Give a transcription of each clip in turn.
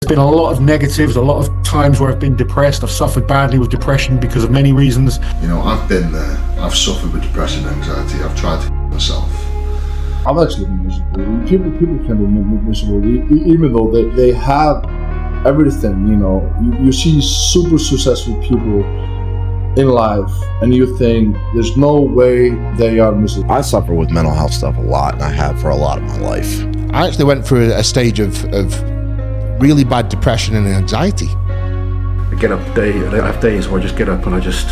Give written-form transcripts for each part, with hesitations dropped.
There's been a lot of negatives, a lot of times where I've been depressed. I've suffered badly with depression because of many reasons. You know, I've been there. I've suffered with depression and anxiety. I've tried to myself. I've actually been miserable. People can be miserable, even though they have everything. You know, you see super successful people in life, and you think there's no way they are miserable. I suffer with mental health stuff a lot, and I have for a lot of my life. I actually went through a stage of really bad depression and anxiety. I have days where I just get up and I just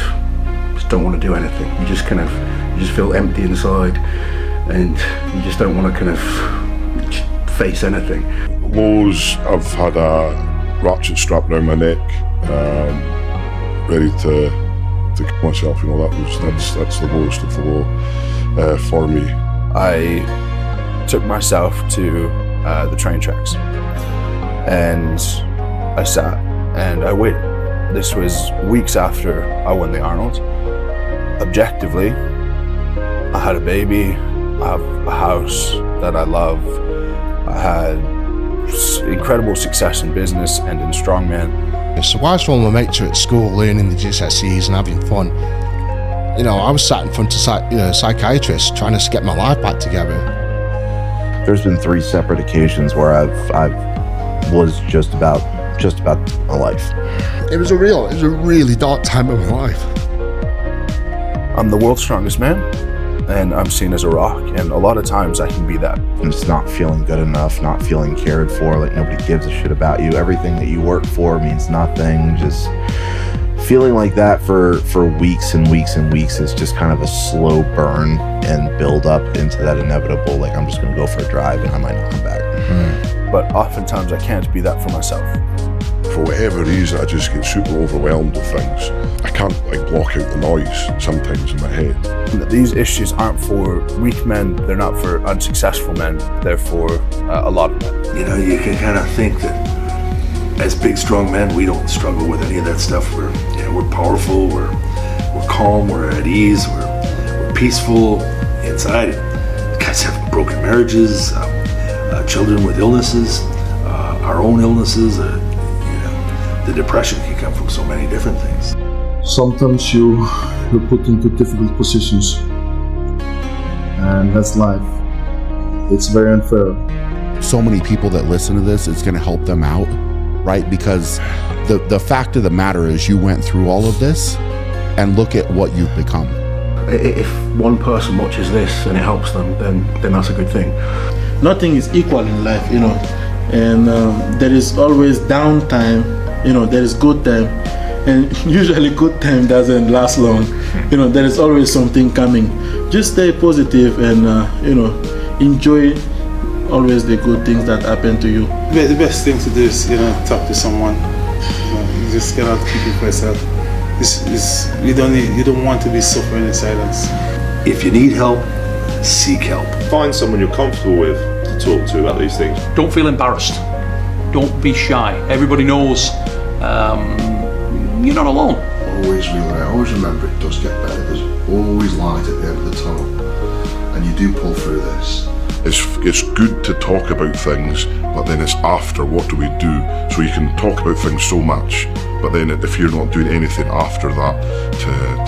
don't want to do anything. You just feel empty inside, and you just don't want to kind of face anything. Lows, I've had a ratchet strapped around my neck, ready to kill myself. You know, that's the lowest of the low for me. I took myself to the train tracks, and I sat and I waited. This was weeks after I won the Arnold. Objectively, I had a baby, I have a house that I love, I had incredible success in business and in strongman. So whilst all my mates are at school learning the GCSEs and having fun, you know, I was sat in front of psychiatrists trying to get my life back together. There's been 3 separate occasions where I've was just about my life. It was a really dark time of my life. I'm the world's strongest man, and I'm seen as a rock, and a lot of times I can be that. And it's not feeling good enough, not feeling cared for, like nobody gives a shit about you. Everything that you work for means nothing. Just feeling like that for weeks and weeks and weeks is just kind of a slow burn and build up into that inevitable, like I'm just gonna go for a drive and I might not come back. But oftentimes I can't be that for myself. For whatever reason, I just get super overwhelmed with things. I can't block out the noise sometimes in my head. These issues aren't for weak men, they're not for unsuccessful men, they're for a lot of men. You know, you can kind of think that as big, strong men, we don't struggle with any of that stuff. We're powerful, we're calm, we're at ease, we're peaceful inside. Guys have broken marriages, children with illnesses, our own illnesses. The depression can come from so many different things. Sometimes you're put into difficult positions, and that's life. It's very unfair. So many people that listen to this, it's going to help them out, right? Because the fact of the matter is you went through all of this, and look at what you've become. If one person watches this and it helps them, then that's a good thing. Nothing is equal in life, you know, and there is always downtime, you know, there is good time, and usually good time doesn't last long. You know, there is always something coming. Just stay positive and, you know, enjoy always the good things that happen to you. The best thing to do is, you know, talk to someone. You just cannot keep it for yourself. You don't want to be suffering in silence. If you need help, seek help. Find someone you're comfortable with to talk to about these things. Don't feel embarrassed. Don't be shy. Everybody knows you're not alone. Always remember it does get better. There's always light at the end of the tunnel, and you do pull through this. It's good to talk about things, but then it's after, what do we do? So you can talk about things so much, but then if you're not doing anything after that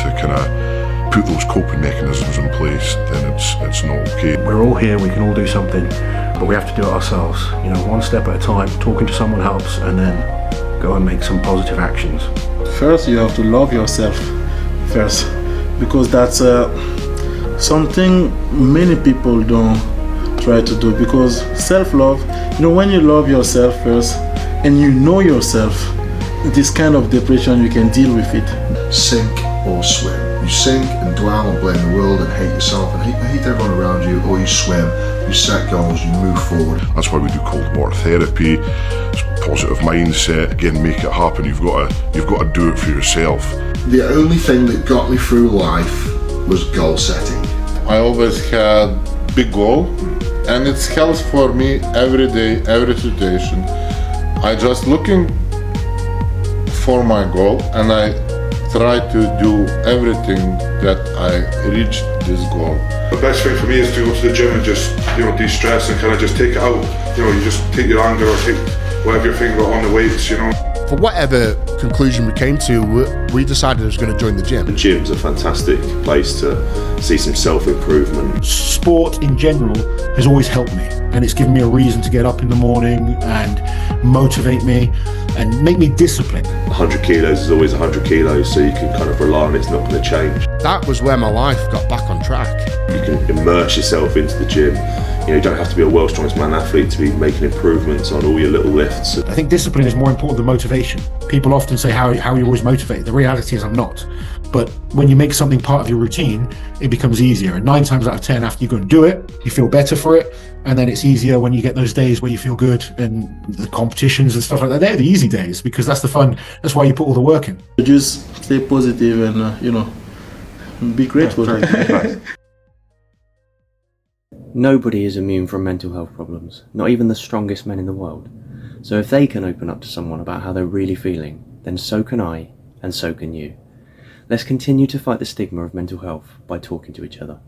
to kind of put those coping mechanisms in place, then it's not okay. We're all here, we can all do something, but we have to do it ourselves. You know, one step at a time. Talking to someone helps, and then go and make some positive actions. First, you have to love yourself first, because that's something many people don't try to do. Because self-love, you know, when you love yourself first and you know yourself, this kind of depression, you can deal with it. Sink or swim. You sink and dwell and blame the world and hate yourself and hate everyone around you, or you swim, you set goals, you move forward. That's why we do cold water therapy. It's positive mindset. Again, make it happen. You've got to do it for yourself. The only thing that got me through life was goal setting. I always had big goal, and it helps for me every day, every situation. I just looking for my goal, and I try to do everything that I reach this goal. The best thing for me is to go to the gym and just, de-stress and kind of just take it out. You just take your anger or take We'll have your finger on the weights, you know. For whatever conclusion we came to, we decided I was going to join the gym. The gym's a fantastic place to see some self-improvement. Sport in general has always helped me, and it's given me a reason to get up in the morning and motivate me and make me disciplined. 100 kilos is always 100 kilos, so you can kind of rely on it's not going to change. That was where my life got back on track. You can immerse yourself into the gym. You don't have to be a world's strongest man athlete to be making improvements on all your little lifts. I think discipline is more important than motivation. People often say, how are you always motivated? The reality is I'm not. But when you make something part of your routine, it becomes easier. And 9 times out of 10, after you go and do it, you feel better for it. And then it's easier when you get those days where you feel good, and the competitions and stuff like that. They're the easy days because that's the fun. That's why you put all the work in. Just stay positive and, be grateful. Nobody is immune from mental health problems, not even the strongest men in the world. So if they can open up to someone about how they're really feeling, then so can I, and so can you. Let's continue to fight the stigma of mental health by talking to each other.